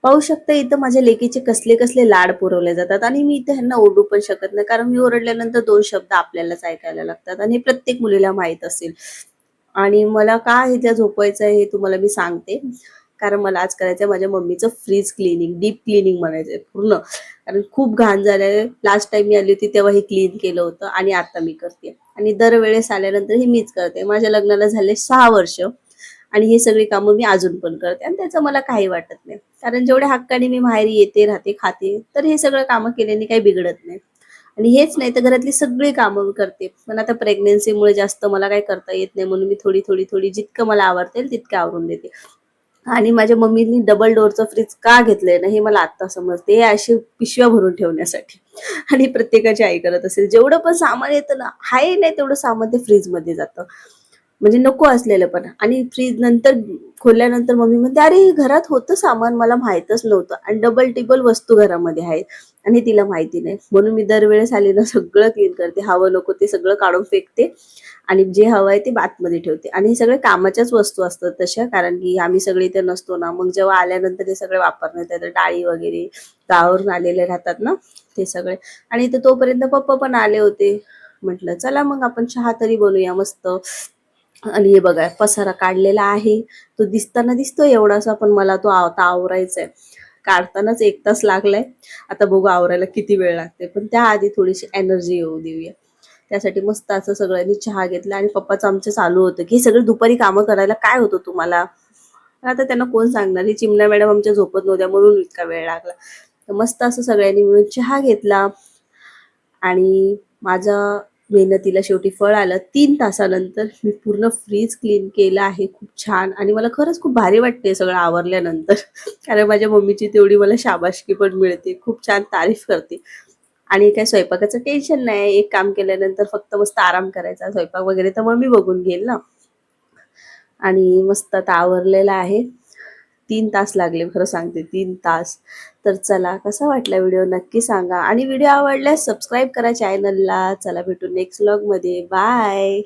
पाहू शकता इथं माझ्या लेकीचे कसले कसले लाड पुरवले जातात आणि मी इथे ह्यांना ओरडू पण शकत नाही, कारण मी ओरडल्यानंतर 2 शब्द आपल्यालाच ऐकायला लागतात आणि हे प्रत्येक मुलीला माहीत असेल. आणि मला का इथे झोपवायचं आहे हे तुम्हाला मी सांगते. कारण मला आज करायचं आहे माझ्या मम्मीचं फ्रीज क्लीनिंग, डीप क्लीनिंग म्हणायचं आहे पूर्ण. कारण खूप घाण झालंय. लास्ट टाईम मी आली होती तेव्हा हे क्लीन केलं होतं आणि आता मी करते. आणि दरवेळेस आल्यानंतर हे मीच करते. माझ्या लग्नाला झाले 6 वर्ष आणि ही सगळी कामं मी अजून पण करते आणि त्याचं मला काही वाटत नाही. कारण जेवढ्या हक्काने मी माहेरी येते, राहते, खाते, तर हे सगळं कामं केल्याने काही बिघडत नाही. आणि हेच नाही तर घरातली सगळी कामं करते. पण आता प्रेग्नन्सीमुळे जास्त मला काही करता येत नाही म्हणून मी थोडी जितकं मला आवरता येईल तितकं आवरून देते. आणि माझ्या मम्मीनी डबल डोअरचं फ्रीज का घेतलंय ना हे मला आत्ता समजते. हे अशी पिशव्या भरून ठेवण्यासाठी. आणि प्रत्येकाची आई करत असेल. जेवढं पण सामान येतं ना, आहे नाही तेवढं सामान ते फ्रीजमध्ये जातं. म्हणजे नको असलेलं पण आणि फ्रीज नंतर खोलल्यानंतर मम्मी म्हणते, "अरे, हे घरात होतं सामान मला माहीतच नव्हतं." आणि डबल टिबल वस्तू घरामध्ये आहेत आणि तिला माहिती नाही. म्हणून मी दरवेळेस आले ना सगळं क्लीन करते. हवं नको ते सगळं काढून फेकते आणि जे हवं आहे ते आतमध्ये ठेवते. आणि हे सगळे कामाच्याच वस्तू असतात तशा, कारण की आम्ही सगळे इथे नसतो ना, मग जेव्हा आल्यानंतर ते सगळे वापरण्यात येतात. डाळी वगैरे गावावरून आलेले राहतात ना, ते सगळे. आणि इथे तोपर्यंत पप्पा पण आले होते. म्हटलं चला मग आपण चहा तरी बनवूया मस्त. आणि हे बघा पसारा काढलेला आहे. तो दिसताना दिसतोय एवढासा, पण मला तो आता आवरायचा आहे. काढतानाच 1 तास लागलाय. आता बघू आवरायला किती वेळ लागते. पण त्याआधी थोडीशी एनर्जी येऊ देऊया. त्यासाठी मस्त असं सगळ्यांनी चहा घेतला आणि पप्पाचं आमचं चालू होतं, की "हे सगळं दुपारी कामं करायला काय होतं तुम्हाला?" पण आता त्यांना कोण सांगणार? ही चिमण्या मॅडम आमच्या झोपत नव्हत्या म्हणून इतका वेळ लागला. तर मस्त असं सगळ्यांनी मिळून चहा घेतला आणि माझ्या मेहनतीला शेवटी फळ आलं. 3 तासानंतर मी पूर्ण फ्रीज क्लीन केलं आहे. खूप छान आणि मला खरंच खूप भारी वाटते सगळं आवरल्यानंतर. कारण माझ्या मम्मीची तेवढी मला शाबासकी पण मिळते. खूप छान तारीफ करते. आणि काही स्वयंपाकाचं टेन्शन नाही. एक काम केल्यानंतर फक्त मस्त आराम करायचा. स्वयंपाक वगैरे तर मम्मी बघून घेईल ना. आणि मस्त आता आवरलेलं आहे. 3 तास लागले खरं सांगते 3 तास. तर चला कसा वाटला व्हिडिओ नक्की सांगा आणि व्हिडिओ आवडल्यास सबस्क्राईब करा चॅनलला. चला भेटू नेक्स्ट व्लॉगमध्ये. बाय.